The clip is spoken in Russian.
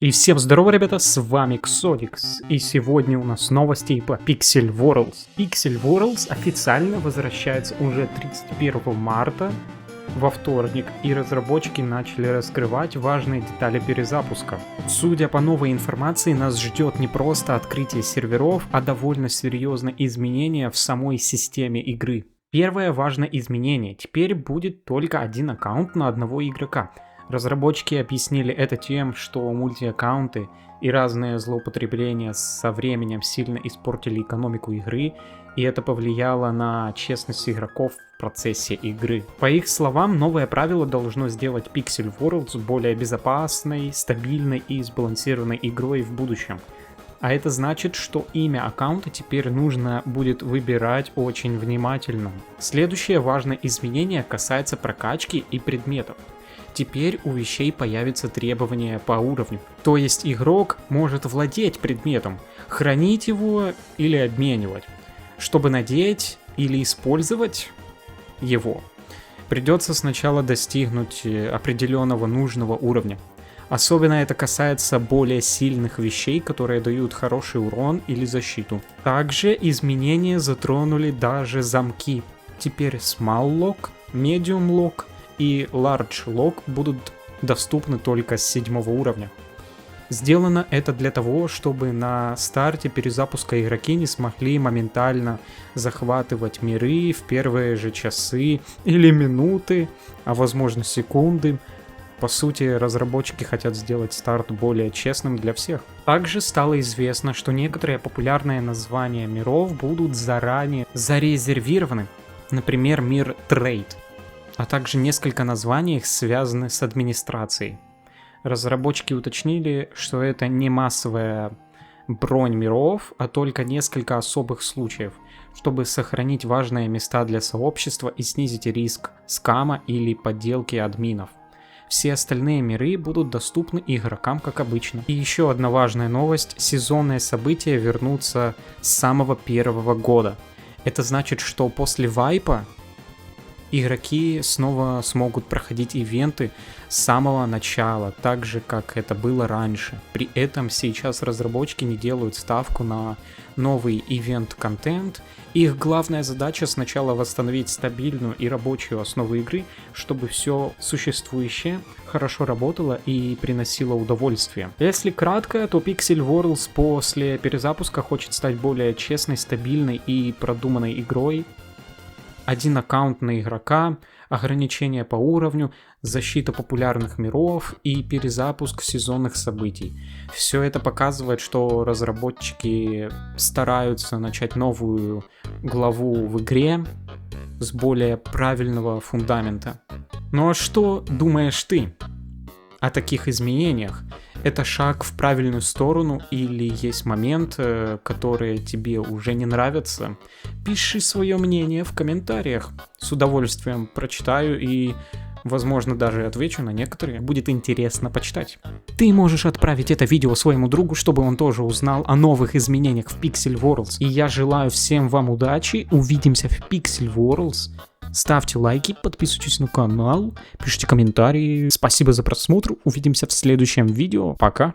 И всем здорово, ребята, с вами Ксодикс, и сегодня у нас новости по Pixel Worlds. Pixel Worlds официально возвращается уже 31 марта, во вторник, и разработчики начали раскрывать важные детали перезапуска. Судя по новой информации, нас ждет не просто открытие серверов, а довольно серьезные изменения в самой системе игры. Первое важное изменение: теперь будет только один аккаунт на одного игрока. Разработчики объяснили это тем, что мультиаккаунты и разные злоупотребления со временем сильно испортили экономику игры, и это повлияло на честность игроков в процессе игры. По их словам, новое правило должно сделать Pixel Worlds более безопасной, стабильной и сбалансированной игрой в будущем. А это значит, что имя аккаунта теперь нужно будет выбирать очень внимательно. Следующее важное изменение касается прокачки и предметов. Теперь у вещей появятся требования по уровню. То есть игрок может владеть предметом, хранить его или обменивать. Чтобы надеть или использовать его, придется сначала достигнуть определенного нужного уровня. Особенно это касается более сильных вещей, которые дают хороший урон или защиту. Также изменения затронули даже замки. Теперь Small Lock, Medium Lock и Large Lock будут доступны только с 7 уровня. Сделано это для того, чтобы на старте перезапуска игроки не смогли моментально захватывать миры в первые же часы или минуты, а возможно секунды. По сути, разработчики хотят сделать старт более честным для всех. Также стало известно, что некоторые популярные названия миров будут заранее зарезервированы, например, мир Trade, а также несколько названий связаны с администрацией. Разработчики уточнили, что это не массовая бронь миров, а только несколько особых случаев, чтобы сохранить важные места для сообщества и снизить риск скама или подделки админов. Все остальные миры будут доступны игрокам как обычно. И еще одна важная новость: сезонные события вернутся с самого первого года. Это значит, что после вайпа игроки снова смогут проходить ивенты с самого начала, так же как это было раньше. При этом сейчас разработчики не делают ставку на новый ивент-контент. Их главная задача сначала восстановить стабильную и рабочую основу игры, чтобы все существующее хорошо работало и приносило удовольствие. Если кратко, то Pixel Worlds после перезапуска хочет стать более честной, стабильной и продуманной игрой. Один аккаунт на игрока, ограничения по уровню, защита популярных миров и перезапуск сезонных событий. Все это показывает, что разработчики стараются начать новую главу в игре с более правильного фундамента. Ну а что думаешь ты о таких изменениях? Это шаг в правильную сторону или есть моменты, которые тебе уже не нравятся? Пиши свое мнение в комментариях. С удовольствием прочитаю и, возможно, даже отвечу на некоторые. Будет интересно почитать. Ты можешь отправить это видео своему другу, чтобы он тоже узнал о новых изменениях в Pixel Worlds. И я желаю всем вам удачи. Увидимся в Pixel Worlds. Ставьте лайки, подписывайтесь на канал, пишите комментарии. Спасибо за просмотр. Увидимся в следующем видео. Пока.